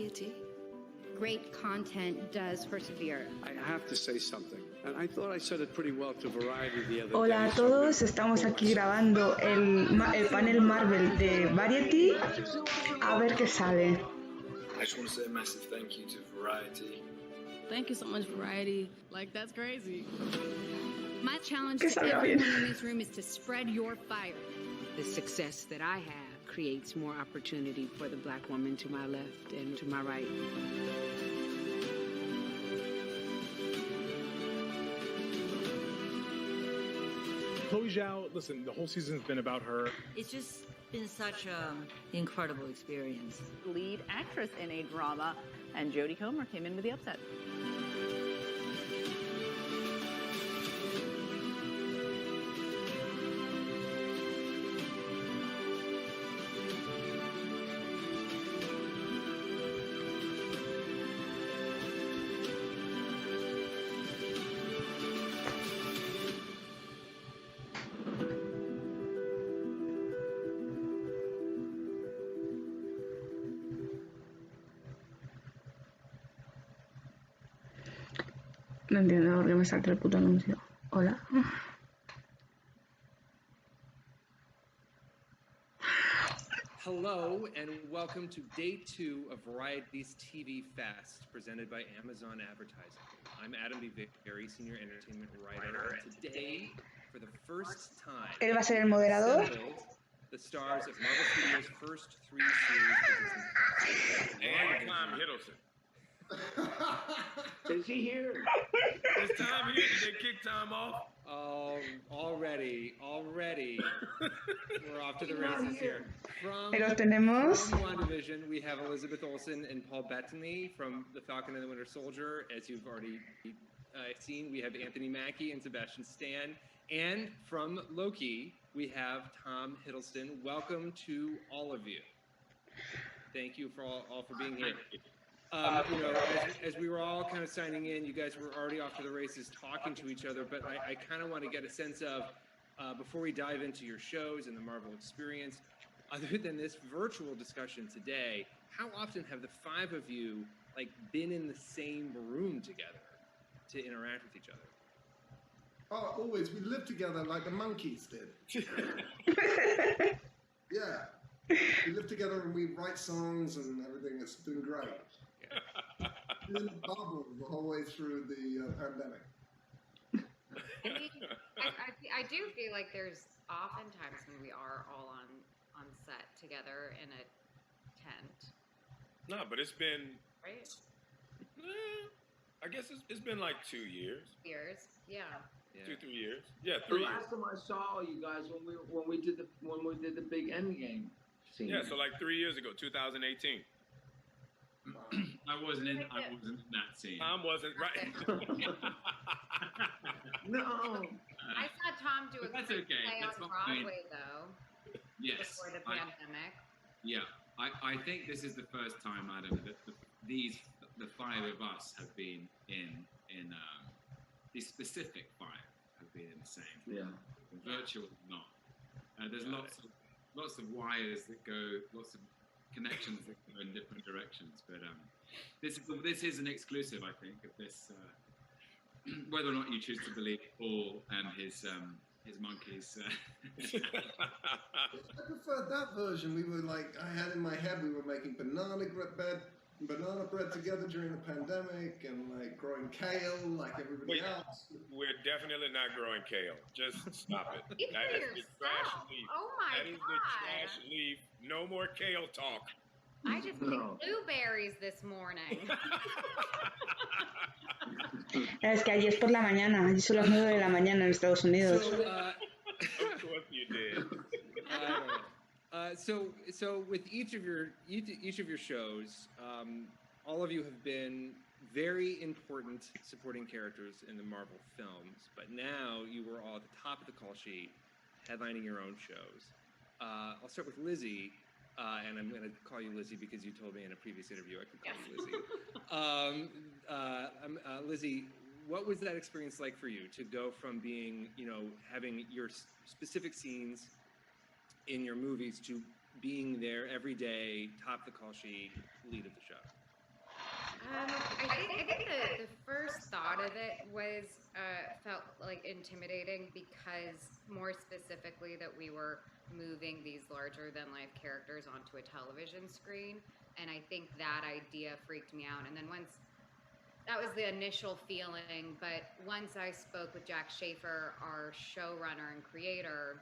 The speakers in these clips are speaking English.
variety. Great content does persevere. I have to say something, and I thought I said it pretty well to Variety the other day. Hola a todos, estamos aquí grabando el panel Marvel de Variety. A ver qué sale. I just want to say a massive thank you to Variety. Thank you so much, Variety. Like, that's crazy. My challenge to everyone in this room is to spread your fire. The success that I have creates more opportunity for the Black woman to my left and to my right. Chloe Zhao, listen, the whole season's been about her. It's just been such an incredible experience. Lead actress in a drama, and Jodie Comer came in with the upset. No entiendo por qué me salta el puto anuncio. Hola. Hello and welcome to day 2 of Variety's TV Fest, presented by Amazon Advertising. I'm Adam B. Vickery, Senior Entertainment Writer, and today, for the first time, Él va a ser el moderador. The stars of Marvel Studios' first 3 series for Disney Plus. And Tom Hiddleston. Is he here? Is Tom here? Did they kick Tom off? Already. We're off to the races here. From WandaVision, we have Elisabeth Olsen and Paul Bettany. From The Falcon and the Winter Soldier, as you've already seen, we have Anthony Mackie and Sebastian Stan. And from Loki, we have Tom Hiddleston. Welcome to all of you. Thank you for all for being here. As we were all kind of signing in, you guys were already off to the races talking to each other, but I kind of want to get a sense of, before we dive into your shows and the Marvel experience, other than this virtual discussion today, how often have the 5 of you been in the same room together to interact with each other? Oh, always. We lived together like the monkeys did. Yeah. We live together and we write songs and everything. It's been great. In a bubble the whole way through the pandemic. I mean, I do feel like there's oftentimes when we are all on set together in a tent. No, but it's been, right? I guess it's been like 2 years. Yeah. 2-3 years. Yeah, 3 years. The last time I saw you guys when we did the big Endgame scene. Yeah, so like 3 years ago, 2018. I wasn't in that scene. Tom wasn't, right. No. I saw Tom do a that's quick okay. play That's on fine. Broadway, though. Yes. Before the pandemic. I think this is the first time, Adam, that the 5 of us have been in these specific 5 have been in the same. Yeah. The virtual not. There's lots of wires that go, lots of connections that go in different directions. But this is an exclusive, I think, of this. Whether or not you choose to believe Paul and his monkeys. I preferred that version. We were I had in my head, we were making banana bread together during the pandemic and growing kale like everybody else. We're definitely not growing kale. Just stop it. Eat That for is the yourself. trash leaf. Oh my That is the trash leaf. No more kale talk. I just ate blueberries this morning. Es que allí es por la mañana, allí son las 9 de la mañana en Estados Unidos. Of course you did. So with each of your shows, all of you have been very important supporting characters in the Marvel films, but now you were all at the top of the call sheet, headlining your own shows. I'll start with Lizzie, and I'm going to call you Lizzie because you told me in a previous interview I could call you Lizzie. Lizzie, what was that experience like for you to go from being, having your specific scenes in your movies to being there every day, top of the call sheet, lead of the show? I think the first thought of it was felt like intimidating because more specifically that we were moving these larger than life characters onto a television screen, and I think that idea freaked me out. And then once that was the initial feeling, but once I spoke with Jack Schaefer, our showrunner and creator.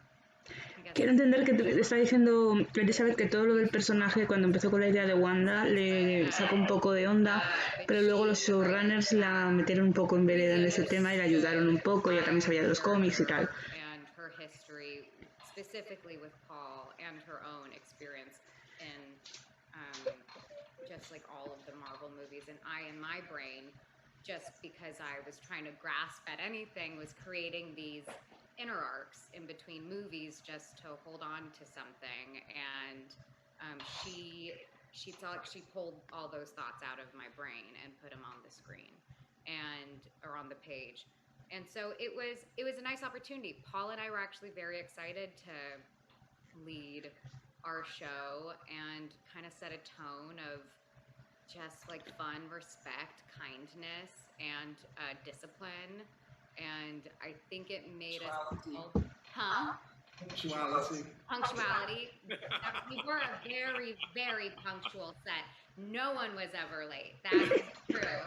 Quiero entender que te está diciendo Elisabeth que todo lo del personaje cuando empezó con la idea de Wanda le sacó un poco de onda, pero luego los showrunners la metieron un poco en vereda en ese tema y la ayudaron un poco, ella también sabía de los cómics y tal. And her history, specifically with Paul and her own experience in just like all of the Marvel movies, and I in my brain, just because I was trying to grasp at anything, was creating these inner arcs in between movies just to hold on to something, and she pulled all those thoughts out of my brain and put them on the screen or on the page, and so it was a nice opportunity. Paul and I were actually very excited to lead our show and kind of set a tone of just like fun, respect, kindness, and discipline. And I think it made us all, punctuality. We were a very, very punctual set. No one was ever late. That is true.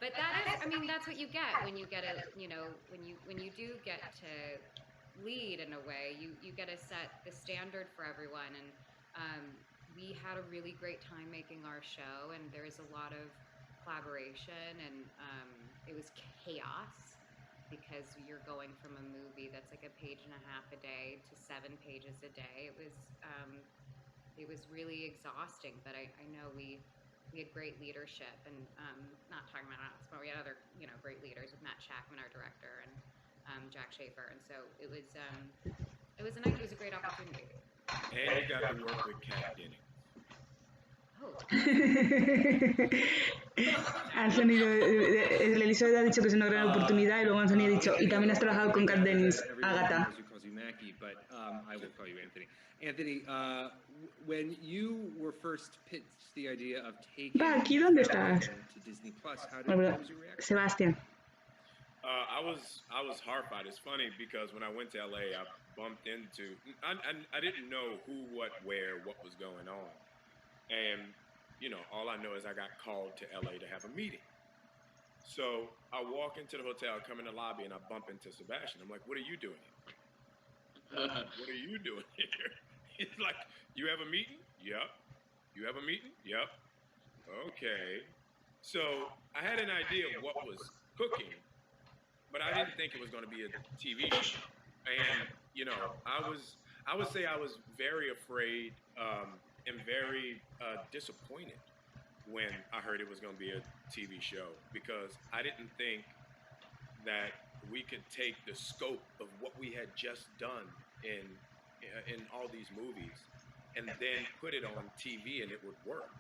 But that's what you get when you get when you do get to lead in a way. You get to set the standard for everyone. And we had a really great time making our show, and there was a lot of collaboration, and it was chaos. Because you're going from a movie that's like a page and a half a day to 7 pages a day. It was really exhausting, but I know we had great leadership, and not talking about us, but we had other great leaders with Matt Shackman, our director, and Jack Schaefer, and so it was a great opportunity. And you got to work with Kat Dennings. Anthony, Elisabeth ha dicho que es una gran oportunidad y luego Anthony ha dicho, y también has trabajado con Kat Dennings, Agatha. Mackie, but I will call you Anthony. Anthony, when you were first pitched the idea of taking aquí, ¿dónde estás? to Disney Plus, what was your reaction? Sebastian. I was horrified. It's funny because when I went to LA, I bumped into I didn't know who, what, where, what was going on. And, all I know is I got called to LA to have a meeting. So I walk into the hotel, come in the lobby, and I bump into Sebastian. I'm like, what are you doing here? What are you doing here? He's like, you have a meeting? Yep. You have a meeting? Yep. Okay. So I had an idea of what was cooking, but I didn't think it was going to be a TV show. And, I would say I was very afraid and very disappointed when I heard it was going to be a TV show, because I didn't think that we could take the scope of what we had just done in all these movies and then put it on TV and it would work.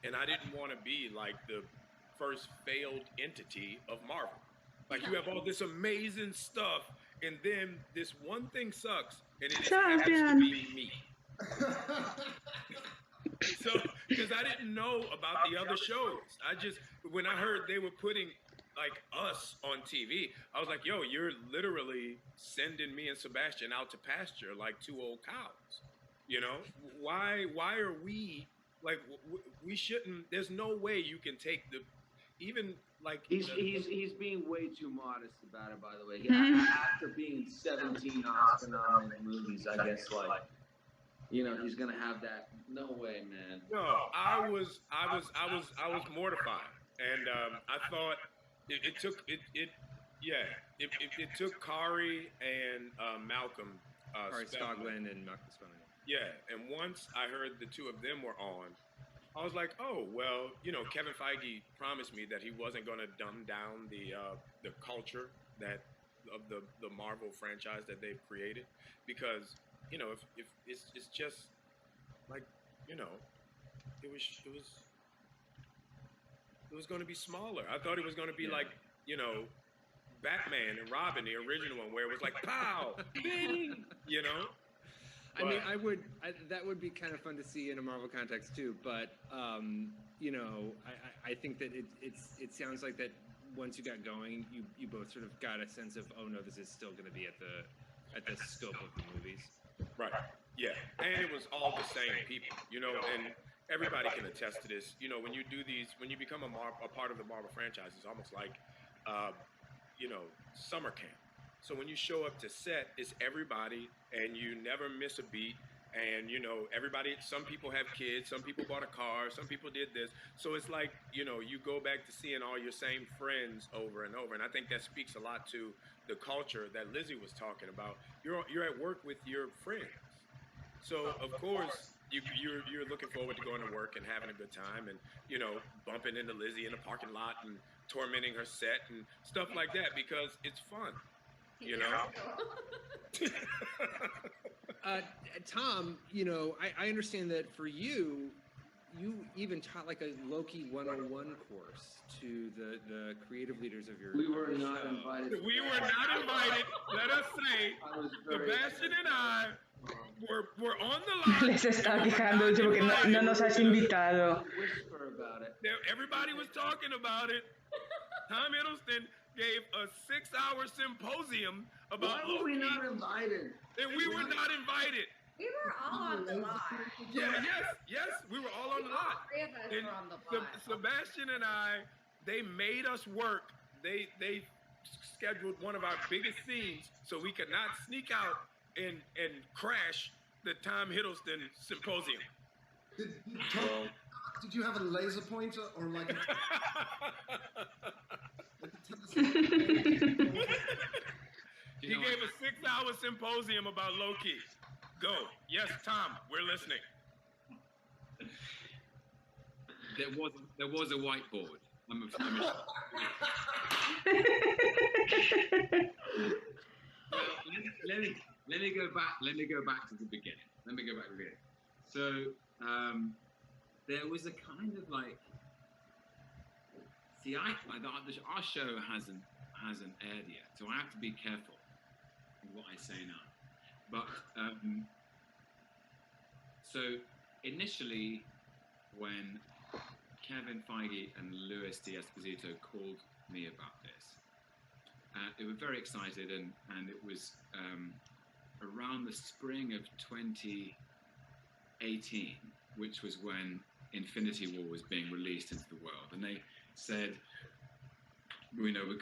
And I didn't want to be like the first failed entity of Marvel. Like, you have all this amazing stuff, and then this one thing sucks, and it just happens to be me. So, because I didn't know about the other shows. When I heard they were putting like us on TV, I was like, yo, you're literally sending me and Sebastian out to pasture like 2 old cows. Why are we like, we shouldn't, there's no way you can take even like. He's being way too modest about it, by the way. After being 17 Oscar-nominated movies, I guess he's gonna have that. No way, man. No, I was mortified, and I thought it took Kari and Malcolm Stoglin and Malcolm Stoglin. Yeah, and once I heard the two of them were on, I was like, oh well, Kevin Feige promised me that he wasn't going to dumb down the culture of the Marvel franchise that they've created, because if it's just like it was going to be smaller. I thought it was going to be like Batman and Robin, the original one, where it was like pow, bing, I mean, that would be kind of fun to see in a Marvel context too. But you know, I think that it sounds like that once you got going, you both sort of got a sense of, oh no, this is still going to be at the scope of the movies. Right. Yeah. And it was all the same people, you know, and everybody can attest to this. You know, when you do these, when you become a part of the Marvel franchise, it's almost like, you know, summer camp. So when you show up to set, it's everybody, and you never miss a beat. And, you know, everybody, some people have kids, some people bought a car, some people did this. So it's like, you know, you go back to seeing all your same friends over and over. And I think that speaks a lot to the culture that Lizzie was talking about. You're at work with your friends. So, of course, you're looking forward to going to work and having a good time and, you know, bumping into Lizzie in the parking lot and tormenting her set and stuff like that because it's fun, you know? Tom, you know, I understand that for you, you even taught like a Loki 101 course to the creative leaders of your We were show. not invited. We were not invited. Let us say, Sebastian and I were on the line. Les está quejando, dice, porque no nos has invitado. Whisper about it. Everybody was talking about it. Tom Hiddleston gave a 6-hour symposium about Why were we Loki, not invited? and we were not invited. We were all on the lot. Yes, we were all on the lot. Three of us And were on the lot. Sebastian and I, they made us work. They scheduled one of our biggest scenes so we could not sneak out and crash the Tom Hiddleston symposium. Did you have a laser pointer or like He gave a 6-hour symposium about Loki. Go. Yes, Tom, we're listening. There was a whiteboard. Let me go back. Let me go back to the beginning. So there was a kind of like, see, our show hasn't aired yet, so I have to be careful with what I say now. But so initially, when Kevin Feige and Louis D'Esposito called me about this, they were very excited, and it was around the spring of 2018, which was when Infinity War was being released into the world, and they said, you know,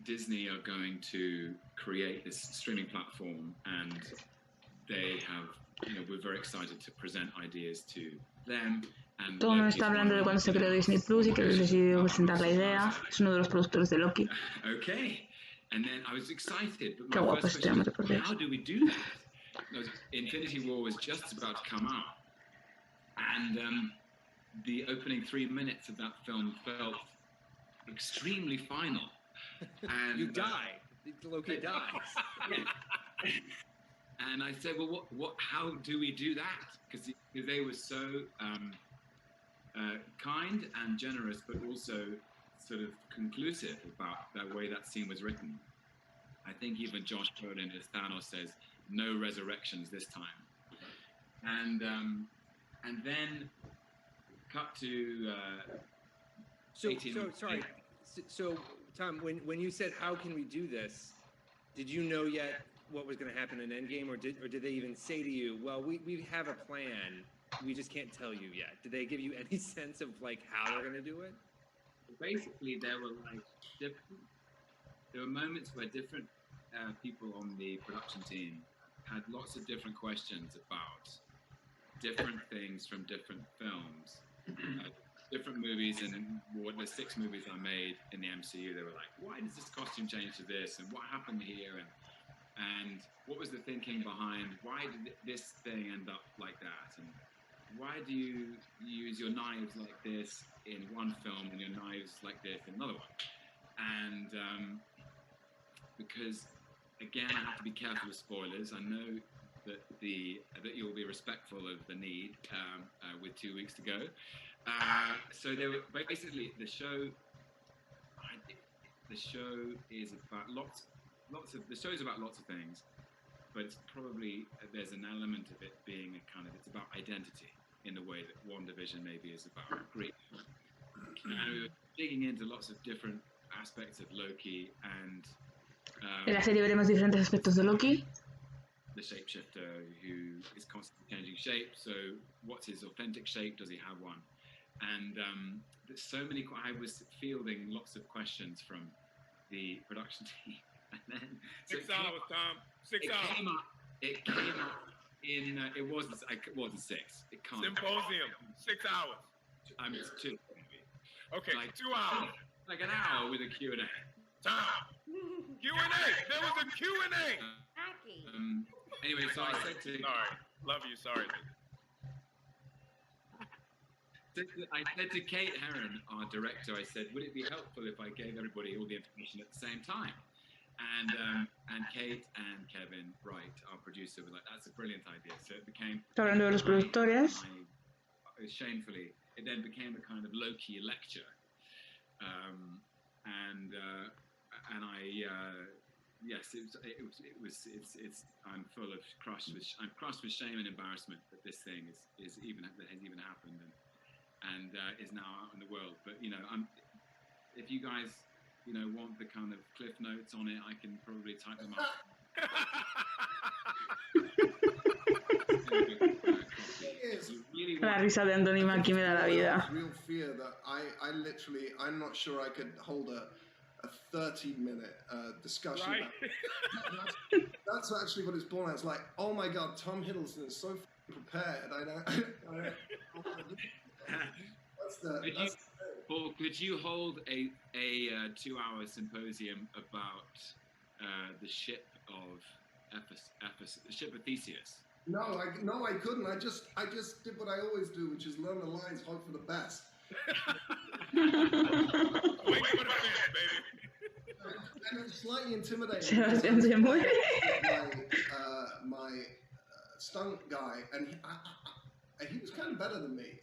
Disney are going to create this streaming platform, and they have, you know, we're very excited to present ideas to them. And Todo el mundo está hablando de cuando se creó Disney Plus y que les decidió presentar la idea. Es uno de los productores de Loki. Okay, and then I was excited, but Qué my guapo first este question hombre, por was, Dios. how do we do that? Because Infinity War was just about to come out, and the opening 3 minutes of that film felt extremely final. And You die. Loki dies. Yeah. And I said, well, how do we do that? Because they were so kind and generous, but also sort of conclusive about the way that scene was written. I think even Josh Brolin as Thanos says, no resurrections this time. And then cut to 18 months sorry. So Tom, when you said how can we do this, did you know yet what was going to happen in Endgame, or did they even say to you, well, we have a plan, we just can't tell you yet? Did they give you any sense of like how they're going to do it? Basically, there were moments where different people on the production team had lots of different questions about different things from different films, different movies. And in the 6 movies I made in the MCU, they were like, why does this costume change to this, and what happened here, and what was the thinking behind, why did this thing end up like that, and why do you use your knives like this in one film and your knives like this in another one? And because, again, I have to be careful with spoilers. I know that you'll be respectful of the need with 2 weeks to go. So they were basically the show is about lots of things, but it's probably there's an element of it being it's about identity. in the way that WandaVision maybe is about Greek. And we were digging into lots of different aspects of Loki and En la serie veremos diferentes aspectos de Loki. The shapeshifter who is constantly changing shape. So what's his authentic shape? Does he have one? And there's so many. I was fielding lots of questions from the production team. And then 6 hours, Tom. 6 hours. It came up in. It wasn't 6. It can't. Symposium. 6 hours. I mean, it's 2. Okay, like 2 hours. Like an hour with a Q&A. Tom. Q&A. There was a Q&A. Anyway, so I said to... Sorry. Love you. Sorry. I said to Kate Herron, our director, I said, would it be helpful if I gave everybody all the information at the same time? And Kate and Kevin Wright, our producer, were like, that's a brilliant idea. So it became... Hablando de los productores. Shamefully, it then became a kind of low-key lecture. Yes, I'm full of crushed with shame and embarrassment that this thing has even happened and is now out in the world. But if you guys want the kind of cliff notes on it, I can probably type them up. La risa de Anthony Mackie me da la vida. Real fear that I'm not sure I could hold a 30-minute discussion. Right. That's actually what it's born as. Like, oh my God, Tom Hiddleston is so prepared. Paul, could you hold a 2-hour symposium about the ship of Ephesus, the ship of Theseus? No, I couldn't. I just did what I always do, which is learn the lines, hope for the best. Wait for the finish, baby. And it was slightly intimidating. Sebastian se muere. My stunt guy, and he was kind of better than me,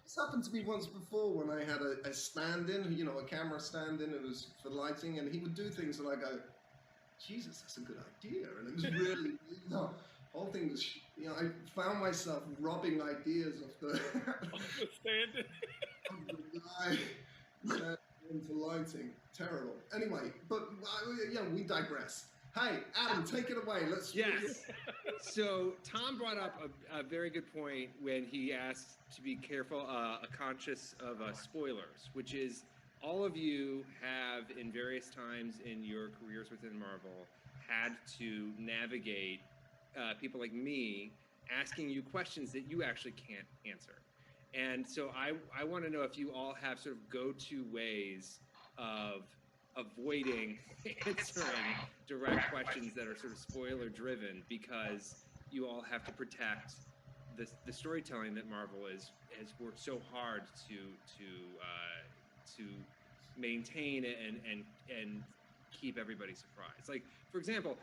This happened to me once before when I had a stand-in, a camera stand-in. It was for lighting, and he would do things, and I go, Jesus, that's a good idea. And it was really, the whole thing was, I found myself robbing ideas of the stand-in. of the guy for lighting. Terrible. Anyway, but we digress. Hey, Adam, take it away. Yes. So Tom brought up a very good point when he asked to be careful, conscious of spoilers, which is all of you have, in various times in your careers within Marvel, had to navigate people like me asking you questions that you actually can't answer. And so I want to know if you all have sort of go-to ways of avoiding answering direct questions that are sort of spoiler-driven, because you all have to protect the storytelling that Marvel has worked so hard to maintain and keep everybody surprised. Like, for example,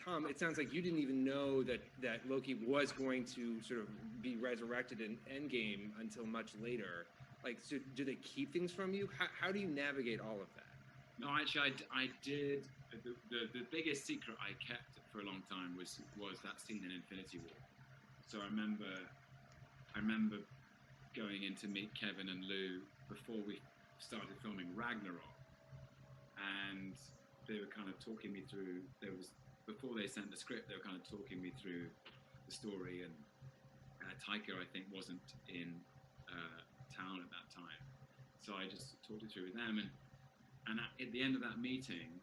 Tom, it sounds like you didn't even know that Loki was going to sort of be resurrected in Endgame until much later. Like, so do they keep things from you? How do you navigate all of that? No, actually, I did. The biggest secret I kept for a long time was that scene in Infinity War. So I remember going in to meet Kevin and Lou before we started filming Ragnarok, and they were kind of talking me through. Before they sent the script, they were kind of talking me through the story, and Taika, I think, wasn't in town at that time, so I just talked it through with them, and at the end of that meeting,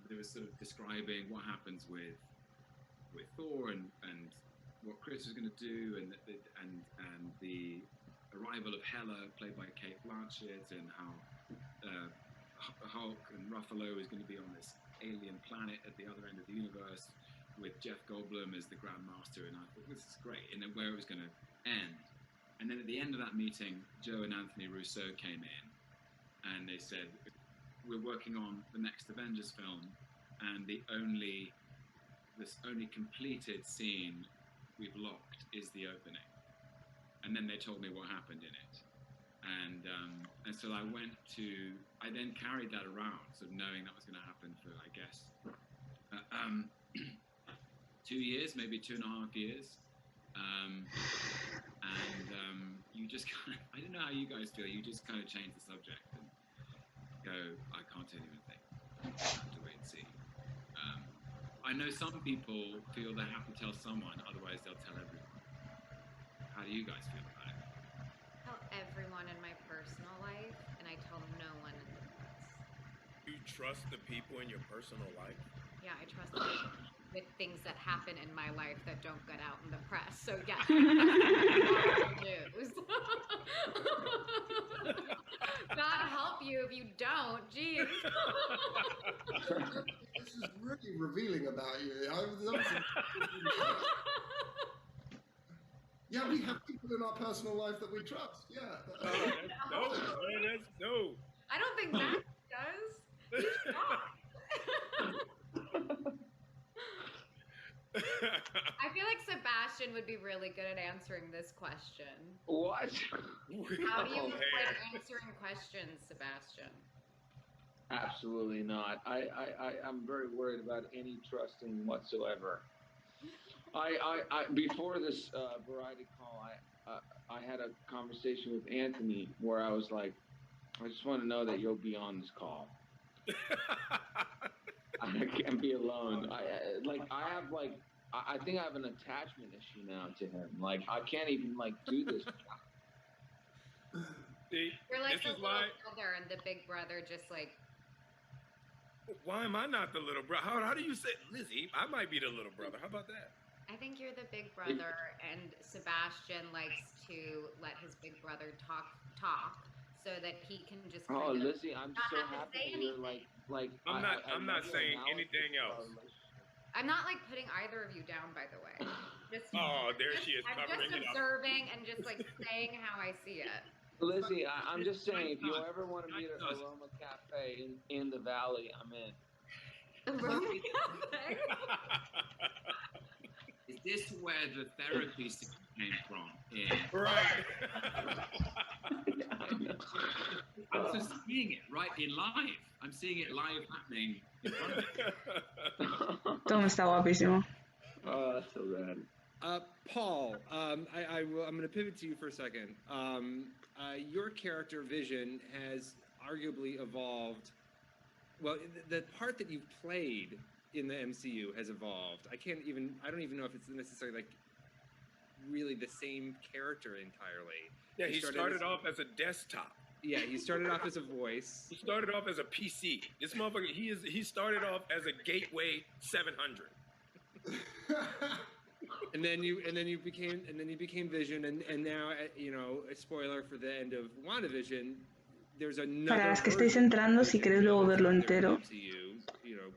they were sort of describing what happens with Thor and what Chris was going to do, and the arrival of Hela, played by Kate Blanchett, and how Hulk and Ruffalo is going to be on this alien planet at the other end of the universe with Jeff Goldblum as the Grand Master, and I thought, this is great, and then where it was going to end. And then at the end of that meeting, Joe and Anthony Russo came in, and they said, we're working on the next Avengers film, and the only completed scene we've locked is the opening. And then they told me what happened in it. And so I then carried that around, sort of knowing that was going to happen for, I guess, 2 years, maybe 2.5 years. You just kind of, I don't know how you guys feel, you just kind of change the subject and go, I can't tell you anything, I have to wait and see. I know some people feel they have to tell someone, otherwise they'll tell everyone. How do you guys feel about it? I tell everyone in my personal life, and I tell no one in the press. You trust the people in your personal life? Yeah, I trust them with things that happen in my life that don't get out in the press. So yeah, news. God help you if you don't. Jeez. This is really revealing about you. Yeah, we have people in our personal life that we trust. Yeah. That's dope. I don't think Matt does. He's shocked. I feel like Sebastian would be really good at answering this question. What? How do you avoid answering questions, Sebastian? Absolutely not. I'm very worried about any trusting whatsoever. Before this variety call, I had a conversation with Anthony where I was like, I just want to know that you'll be on this call. I can't be alone. I think I have an attachment issue now to him. Like, I can't even do this. You're like the little brother, and the big brother just like. Why am I not the little brother? How do you say, Lizzie? I might be the little brother. How about that? I think you're the big brother, and Sebastian likes to let his big brother talk, so that he can just. Oh, Lizzie, I'm so happy you're like. I'm not saying anything else. I'm not putting either of you down, by the way. There she is. I'm just observing and just saying how I see it. Lizzie, I'm just saying, if you ever want to meet at Aroma Cafe in the Valley, I'm in. Aroma Cafe? Is this where the therapy came from? Yeah. Right. I'm just seeing it right in live. I'm seeing it live happening in front of me. Tom está guapísimo. Oh, that's so bad. Paul, I'm going to pivot to you for a second. Your character Vision has arguably evolved. Well, the part that you've played in the MCU has evolved. I don't even know if it's necessarily really the same character entirely. Yeah, he started off as a desktop. Yeah, he started off as a voice. He started off as a PC. This motherfucker, he started off as a Gateway 700. and then you became Vision, and now, a spoiler for the end of WandaVision, there's another. Para las que estéis entrando, si queréis luego verlo entero,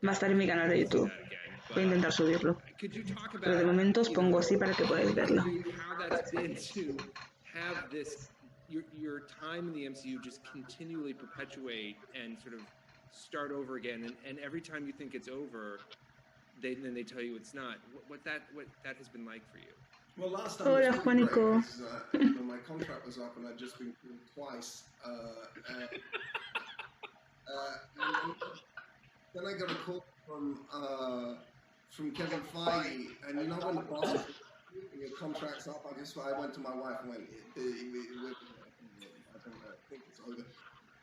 va a estar en mi canal de YouTube. Voy a intentar subirlo. Pero de momento os pongo así para que podáis verlo. Your time in the MCU just continually perpetuate and sort of start over again, and every time you think it's over, then they tell you it's not. What that has been like for you? Well, last time Hola, Juanico. My contract was up and I'd just been called twice. Then I got a call from Kevin Feige, and when the boss was your contract's up, I went to my wife and went, I think it's over.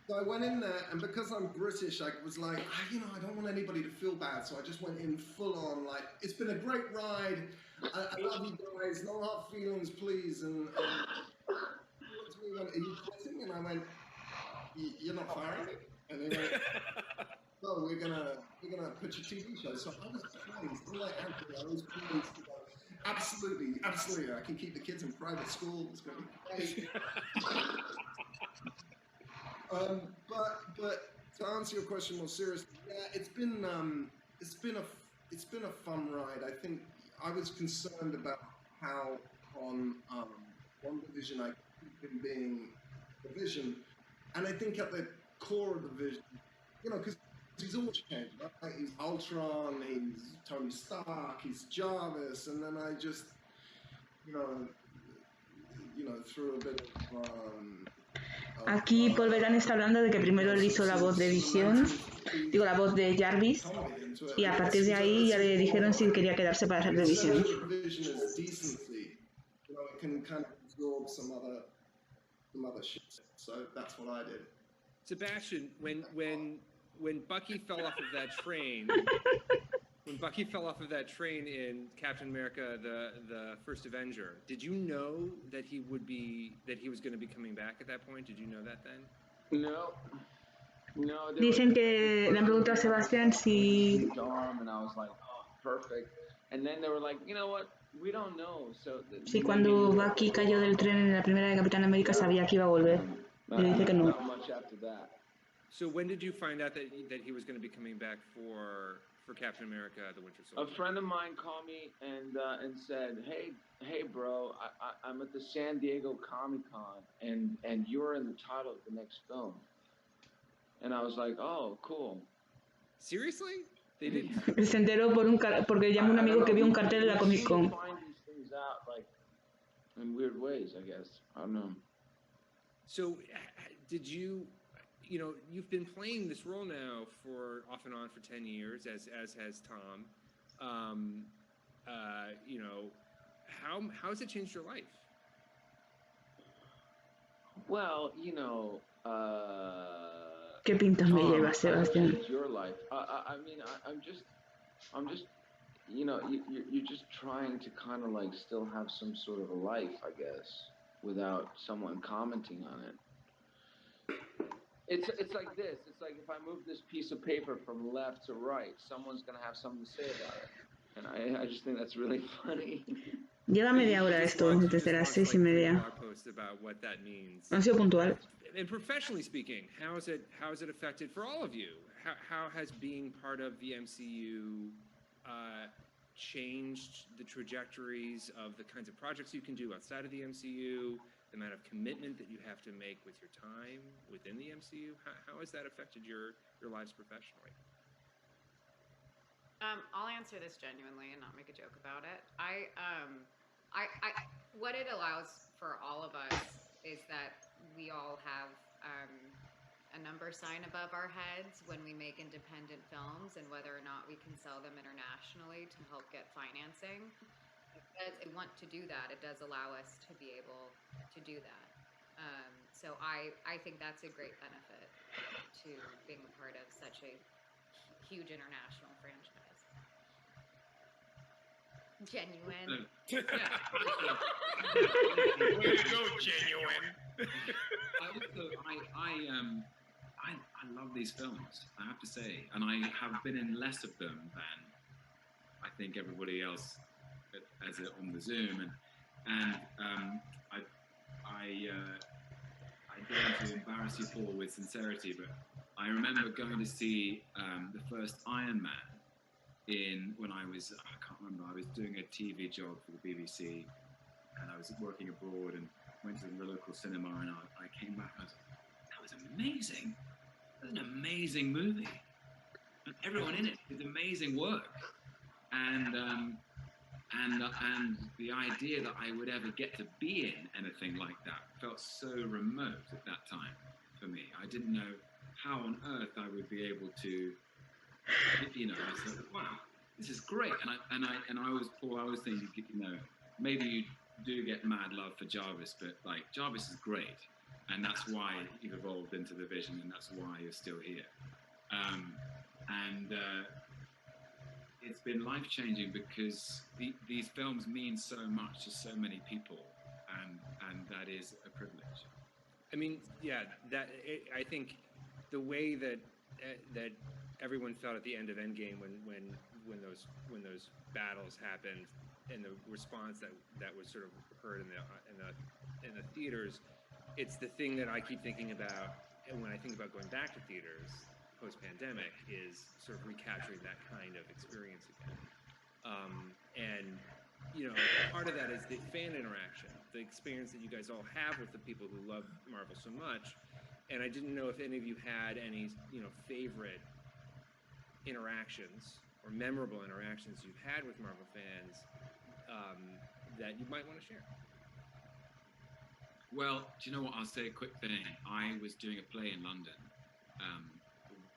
So I went in there, and because I'm British, I was like, I don't want anybody to feel bad, so I just went in full on, it's been a great ride, I love you guys, no hard feelings, please, and he went, are you quitting? And I went, you're not firing me? And they went, no, we're gonna put your TV show. So I was pleased, unlike Anthony, I was pleased to go, absolutely, I can keep the kids in private school, it's gonna be great. But to answer your question more seriously, yeah, it's been a fun ride. I think I was concerned about how on WandaVision I keep him being the Vision, and I think at the core of the Vision, because he's all changed. Right? He's Ultron, he's Tony Stark, he's Jarvis, and then I just, threw a bit of Aquí Paul Bettany está hablando de que primero él hizo la voz de Visión, digo la voz de Jarvis, y a partir de ahí ya le dijeron si quería quedarse para hacer de Visión. Sebastian, when Bucky fell off of that train, when Bucky fell off of that train in Captain America: the First Avenger, did you know that he was going to be coming back at that point? Did you know that then? No. No. Dicen que le han preguntado a Sebastián si. And I was like, oh, perfect. And then they were like, you know what? We don't know. So Sí, cuando Bucky cayó del tren en la primera de Capitán América sabía que iba a volver. Pero dice que no. Not much after that. So when did you find out that he was going to be coming back for Captain America: The Winter Soldier? A friend of mine called me and said, hey, bro, I'm at the San Diego Comic-Con and you're in the title of the next film. And I was like, oh, cool. Seriously? They didn't. Se enteró porque llamó un amigo que vio un cartel en la Comic Con. Find these things out like in weird ways, I guess. I don't know. So, did you? You know, you've been playing this role now for off and on for 10 years, as has Tom. You know, how has it changed your life? Well, you know, ¿Qué pintas me lleva, Sebastián? Your life. I mean, I'm just, you know, you're just trying to kind of like still have some sort of a life, I guess, without someone commenting on it. It's like this. It's like if I move this piece of paper from left to right, someone's gonna have something to say about it, and I just think that's really funny. Lleva media hora esto, desde las 6:30. Ha sido puntual. And professionally speaking, how has it affected for all of you? How has being part of the MCU changed the trajectories of the kinds of projects you can do outside of the MCU? The amount of commitment that you have to make with your time within the MCU? How has that affected your lives professionally? I'll answer this genuinely and not make a joke about it. What it allows for all of us is that we all have a number sign above our heads when we make independent films, and whether or not we can sell them internationally to help get financing. Because I want to do that, it does allow us to be able to do that. So I think that's a great benefit to being a part of such a huge international franchise. Genuine. Way to go, genuine. I love these films, I have to say, and I have been in less of them than I think everybody else on the Zoom, and I don't want to embarrass you, Paul, with sincerity, but I remember going to see the first Iron Man when I was, I can't remember, I was doing a TV job for the BBC, and I was working abroad and went to the local cinema, and I came back and I was like, that was amazing. That was an amazing movie. And everyone in it did amazing work. And the idea that I would ever get to be in anything like that felt so remote at that time for me. I didn't know how on earth I would be able to, you know, I was like, wow, this is great. And I was thinking, you know, maybe you do get mad love for Jarvis, but like Jarvis is great, and that's why you've evolved into the Vision, and that's why you're still here. It's been life-changing because these films mean so much to so many people, and that is a privilege. I mean, yeah, I think the way that everyone felt at the end of Endgame when those battles happened, and the response that was sort of heard in the theaters, it's the thing that I keep thinking about, and when I think about going back to theaters post-pandemic, is sort of recapturing that kind of experience again. And you know, part of that is the fan interaction, the experience that you guys all have with the people who love Marvel so much. And I didn't know if any of you had any, you know, favorite interactions or memorable interactions you've had with Marvel fans that you might want to share. Well, do you know what? I'll say a quick thing. I was doing a play in London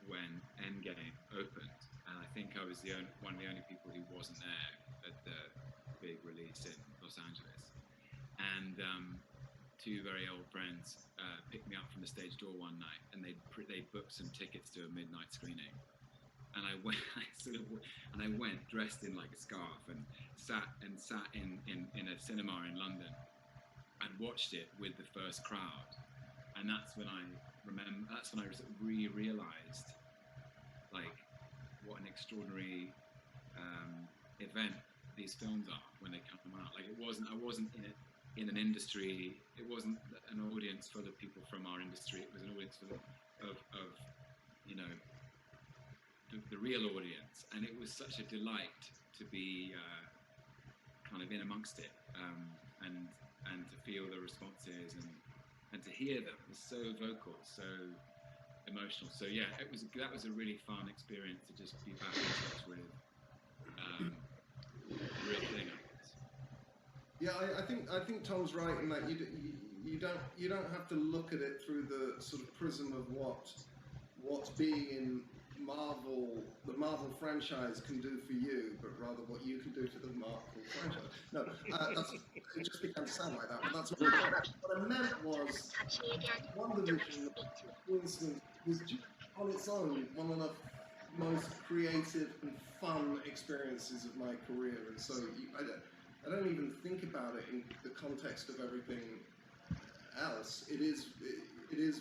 when Endgame opened, and I think I was one of the only people who wasn't there at the big release in Los Angeles. And two very old friends picked me up from the stage door one night, and they booked some tickets to a midnight screening. And I went, I went dressed in like a scarf and sat in a cinema in London and watched it with the first crowd. And that's when I sort of realized like what an extraordinary event these films are when they come out. Like I wasn't in an industry. It wasn't an audience full of people from our industry. It was an audience full of you know, the real audience, and it was such a delight to be kind of in amongst it, and to feel the responses and to hear them. It was so vocal, so emotional. So yeah, that was a really fun experience to just be back in touch with the real thing, I guess. Yeah, I think Tom's right in that you don't have to look at it through the sort of prism of what's being in the Marvel franchise can do for you, but rather what you can do for the Marvel franchise. No, it just began to sound like that, but that's not what I meant was WandaVision, for instance, was just on its own one of the most creative and fun experiences of my career, and so I don't even think about it in the context of everything else. It is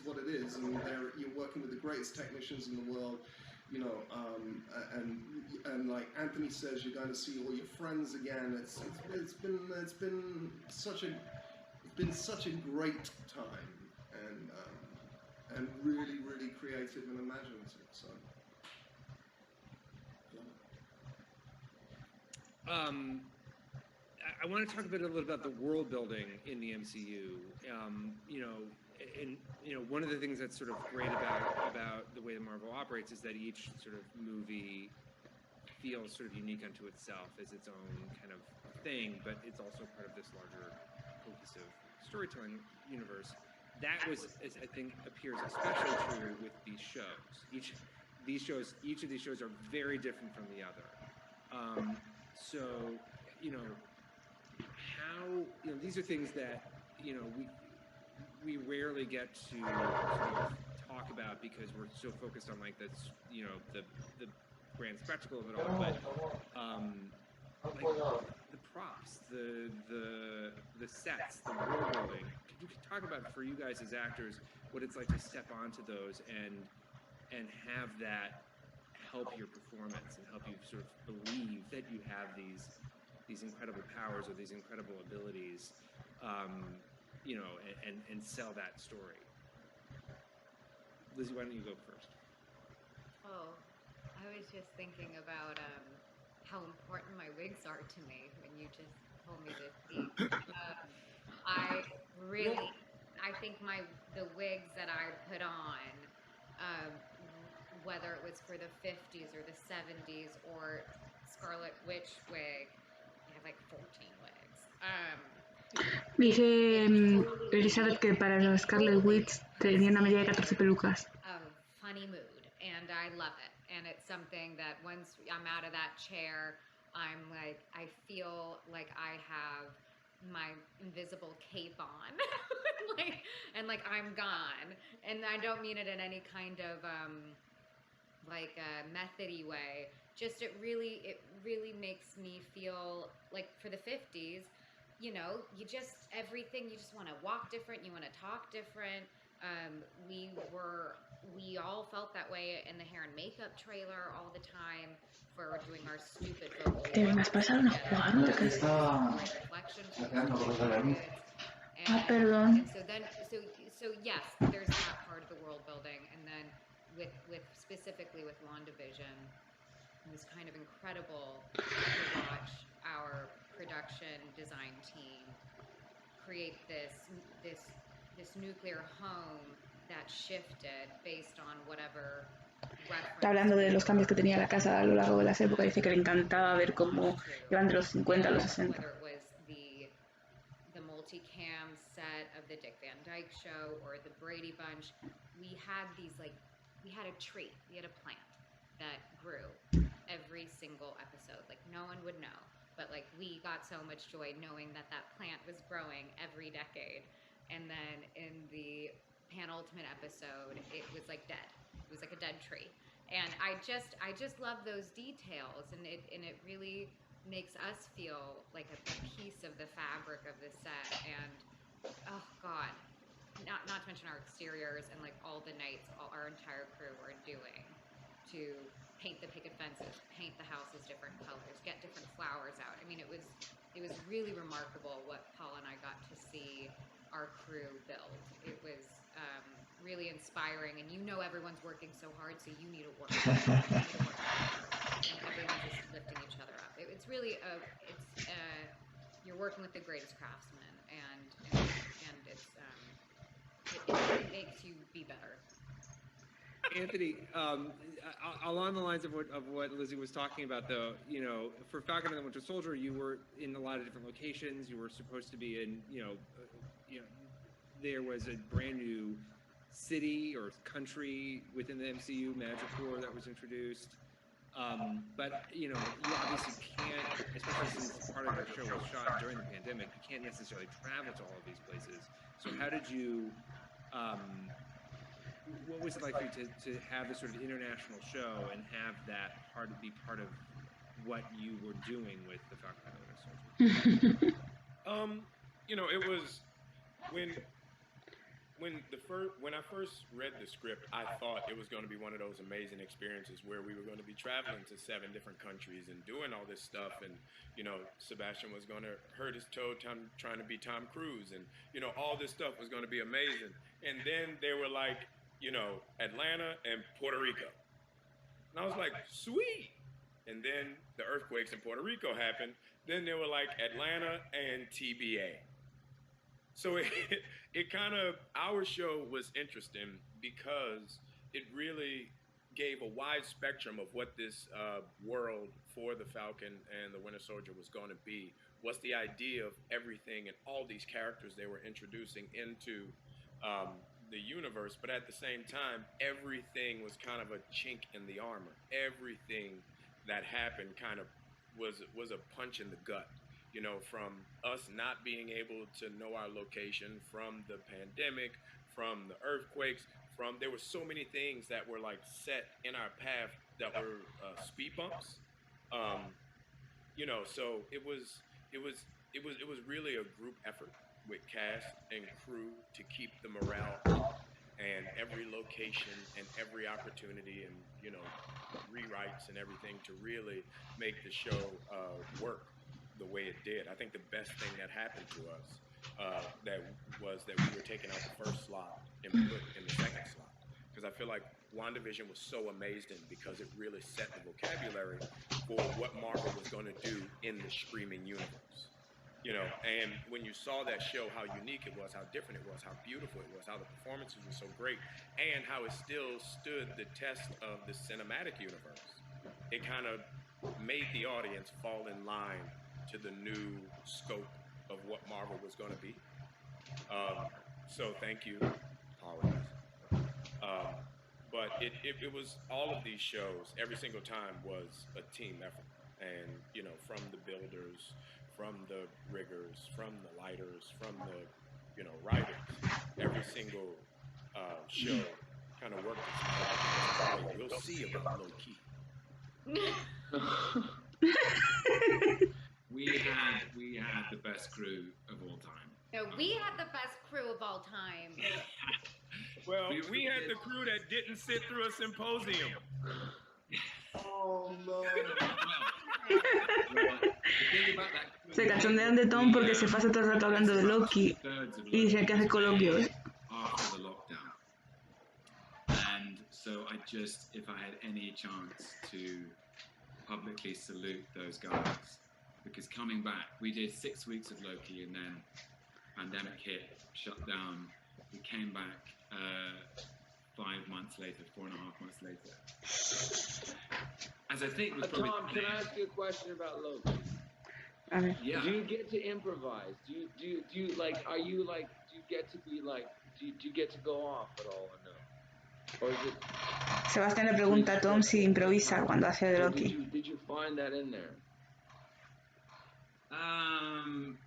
what it is, and you're working with the greatest technicians in the world, you know, and like Anthony says, you're going to see all your friends again. It's been such a great time, and really, really creative and imaginative. So. I want to talk a little bit about the world building in the MCU. You know, and you know, one of the things that's sort of great about the way that Marvel operates is that each sort of movie feels sort of unique unto itself as its own kind of thing, but it's also part of this larger cohesive storytelling universe. That was, I think, appears especially true with these shows. Each of these shows are very different from the other. So, you know, these are things that, you know, we rarely get to sort of talk about because we're so focused on like the grand spectacle of it all. But like the props, the sets, the world building. Could you talk about, for you guys as actors, what it's like to step onto those and have that help your performance and help you sort of believe that you have these incredible powers or these incredible abilities, you know, and sell that story. Lizzie, why don't you go first? Oh, I was just thinking about how important my wigs are to me when you just told me to speak. I think the wigs that I put on, whether it was for the 50s or the 70s or Scarlet Witch wig, I have like 14 wigs. Dice Elisabeth que para la Scarlet Witch tenía una media de 14 pelucas. Funny mood, and I love it. And it's something that once I'm out of that chair, I'm like, I feel like I have my invisible cape on, like I'm gone. And I don't mean it in any kind of like a methody way. Just it really makes me feel like for the 50s, you know, you just want to walk different, you want to talk different. We all felt that way in the hair and makeup trailer all the time for doing our stupid vocal. Perdón. So yes, there's that part of the world building, and then with specifically with WandaVision, it was kind of incredible to watch our production design team create this nuclear home that shifted based on whatever reference. Está hablando de los cambios que tenía la casa a lo largo de las épocas. Dice que le encantaba ver cómo iban de los 50 a los 60. Whether it was the multicam set of the Dick Van Dyke Show or the Brady Bunch, we had a tree, we had a plant that grew every single episode. Like, no one would know, but like we got so much joy knowing that that plant was growing every decade. And then in the penultimate episode, it was like dead. It was like a dead tree. And I just love those details, and it really makes us feel like a piece of the fabric of the set. And oh God, not to mention our exteriors and like all the nights our entire crew were doing to paint the picket fences, paint the houses different colors, get different flowers out. I mean, it was really remarkable what Paul and I got to see our crew build. It was really inspiring, and everyone's working so hard, so you need to work harder. And everyone's just lifting each other up. It's really you're working with the greatest craftsmen, and it makes you be better. Anthony, along the lines of what Lizzie was talking about, though, for Falcon and the Winter Soldier, you were in a lot of different locations. You were supposed to be in, there was a brand new city or country within the MCU, Magicor, that was introduced. But you obviously can't, especially since part of your show was shot during the pandemic, you can't necessarily travel to all of these places. So how did you? What was it like for you to have this sort of international show and have that be part of what you were doing with the Falcon and the Winter Soldier? It was when I first read the script, I thought it was going to be one of those amazing experiences where we were going to be traveling to 7 different countries and doing all this stuff, and Sebastian was going to hurt his toe trying to be Tom Cruise, and all this stuff was going to be amazing. And then they were like, Atlanta and Puerto Rico, and I was like, sweet. And then the earthquakes in Puerto Rico happened. Then they were like Atlanta and TBA. So it kind of, our show was interesting because it really gave a wide spectrum of what this world for the Falcon and the Winter Soldier was going to be. What's the idea of everything and all these characters they were introducing into the universe, but at the same time, everything was kind of a chink in the armor. Everything that happened kind of was a punch in the gut. From us not being able to know our location, from the pandemic, from the earthquakes, there were so many things that were like set in our path that were speed bumps. So it was really a group effort with cast and crew to keep the morale up, and every location and every opportunity and rewrites and everything to really make the show work the way it did. I think the best thing that happened to us that we were taking out the first slot and put in the second slot, because I feel like WandaVision was so amazing because it really set the vocabulary for what Marvel was going to do in the streaming universe. And when you saw that show, how unique it was, how different it was, how beautiful it was, how the performances were so great, and how it still stood the test of the cinematic universe, it kind of made the audience fall in line to the new scope of what Marvel was going to be. So thank you, apologies. But it was, all of these shows, every single time was a team effort. And, from the builders, from the riggers, from the lighters, from the, writers, every single show kind of worked its way. We'll see about low key. We had the best crew of all time. No, we had the best crew of all time. Well, we had the crew that didn't sit through a symposium. Oh no. Se cachondean de Tom porque se pasa todo el rato hablando de Loki y dice que hace coloquios. After the lockdown. And so if I had any chance to publicly salute those guys, because coming back, we did 6 weeks of Loki, and then pandemic hit, shut down. We came back 5 months later, 4.5 months later. As I think, Tom, can I ask you a question about Loki? A ver. Yeah. Do you get to improvise? Do you like? Are you like? Do you get to be like? Do you get to go off at all or no? Or is it? Sebastián le pregunta a Tom si improvisa cuando hace de Loki. Did you find that in there?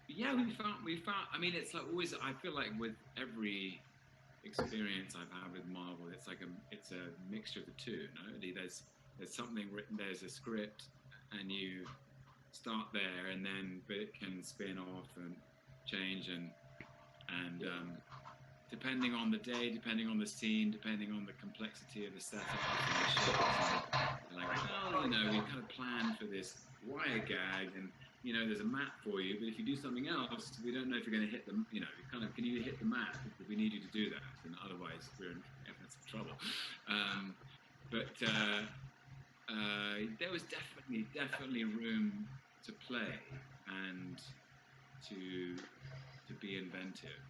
Yeah, we found. I mean, it's like always. I feel like with every experience I've had with Marvel, it's like it's a mixture of the two. No, there's something written. There's a script, and you start there, and then but it can spin off and change, and depending on the day, depending on the scene, depending on the complexity of the setup, like, well, you know, we kind of planned for this wire gag, and you know, there's a map for you, but if you do something else, we don't know if you're going to hit them. You know, kind of, can you hit the map? We need you to do that, and otherwise we're in some trouble. There was definitely room to play and to be inventive.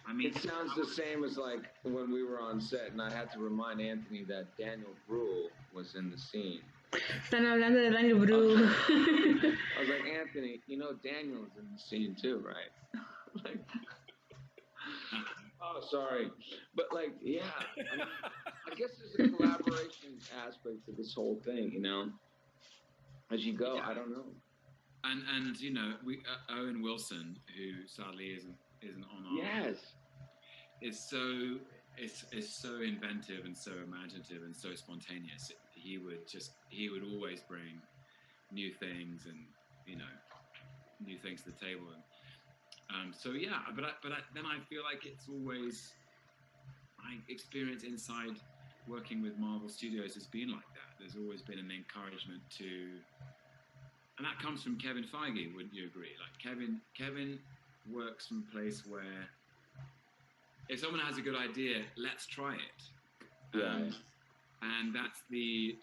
I mean, it sounds the same as like when we were on set, and I had to remind Anthony that Daniel Bruhl was in the scene. Están hablando de Daniel Bruhl. I was like, Anthony, you know Daniel's in the scene too, right? Like, oh, sorry, but like, yeah. I mean, I guess there's a collaboration aspect to this whole thing, you know. As you go, yeah. I don't know. And you know, Owen Wilson, who sadly isn't on our yes, is so inventive and so imaginative and so spontaneous. He would always bring new things and, you know, new things to the table. And so yeah, but then I feel like it's always, my experience inside working with Marvel Studios has been like that. There's always been an encouragement to, and that comes from Kevin Feige, wouldn't you agree? Like Kevin works from a place where if someone has a good idea, let's try it. Yeah. And that's the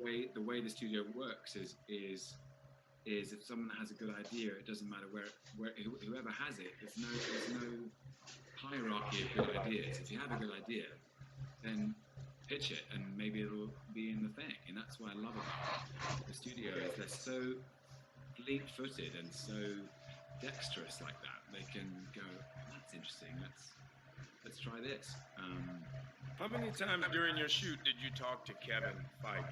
way the studio works is if someone has a good idea, it doesn't matter where whoever has it. There's no hierarchy of good ideas. If you have a good idea, then pitch it, and maybe it'll be in the thing. And that's what I love about the studio is they're so fleet-footed and so dexterous like that. They can go, that's interesting. Let's try this. How many times during your shoot did you talk to Kevin Feige?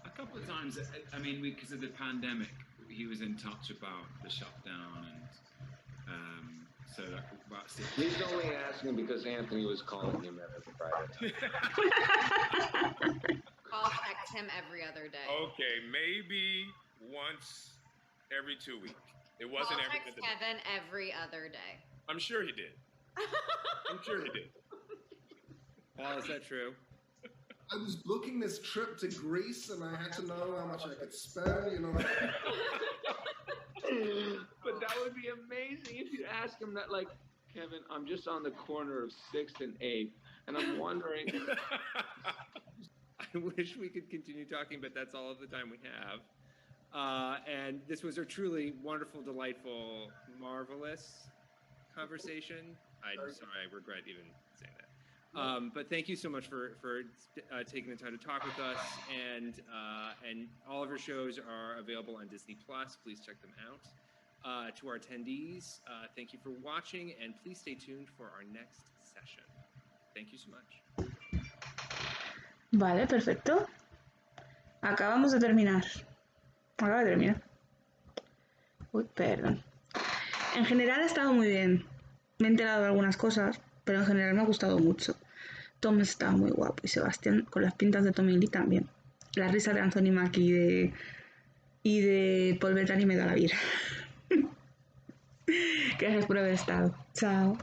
A couple of times. I mean, because of the pandemic, he was in touch about the shutdown, and so about 6 He's only asking because Anthony was calling him every Friday. I'll text him every other day. Okay, maybe once every 2 weeks. It wasn't every other day. Kevin every other day. I'm sure he did. I'm sure he did. Paul, is that true? I was booking this trip to Greece, and I had to know how much I could spend, you know. But that would be amazing if you ask him that, like, Kevin, I'm just on the corner of 6th and 8th, and I'm wondering. I wish we could continue talking, but that's all of the time we have. And this was a truly wonderful, delightful, marvelous conversation. I'm sorry, I regret even saying that. But thank you so much for taking the time to talk with us. And all of your shows are available on Disney+. Please check them out. To our attendees, thank you for watching, and please stay tuned for our next session. Thank you so much. Vale, perfecto. Acabamos de terminar. Acaba de terminar. Uy, perdón. En general ha estado muy bien. Me he enterado de algunas cosas, pero en general me ha gustado mucho. Tom está muy guapo y Sebastián con las pintas de Tommy Lee también. La risa de Anthony Mackie y de Paul Bettany me da la vida. Gracias por haber estado. Chao.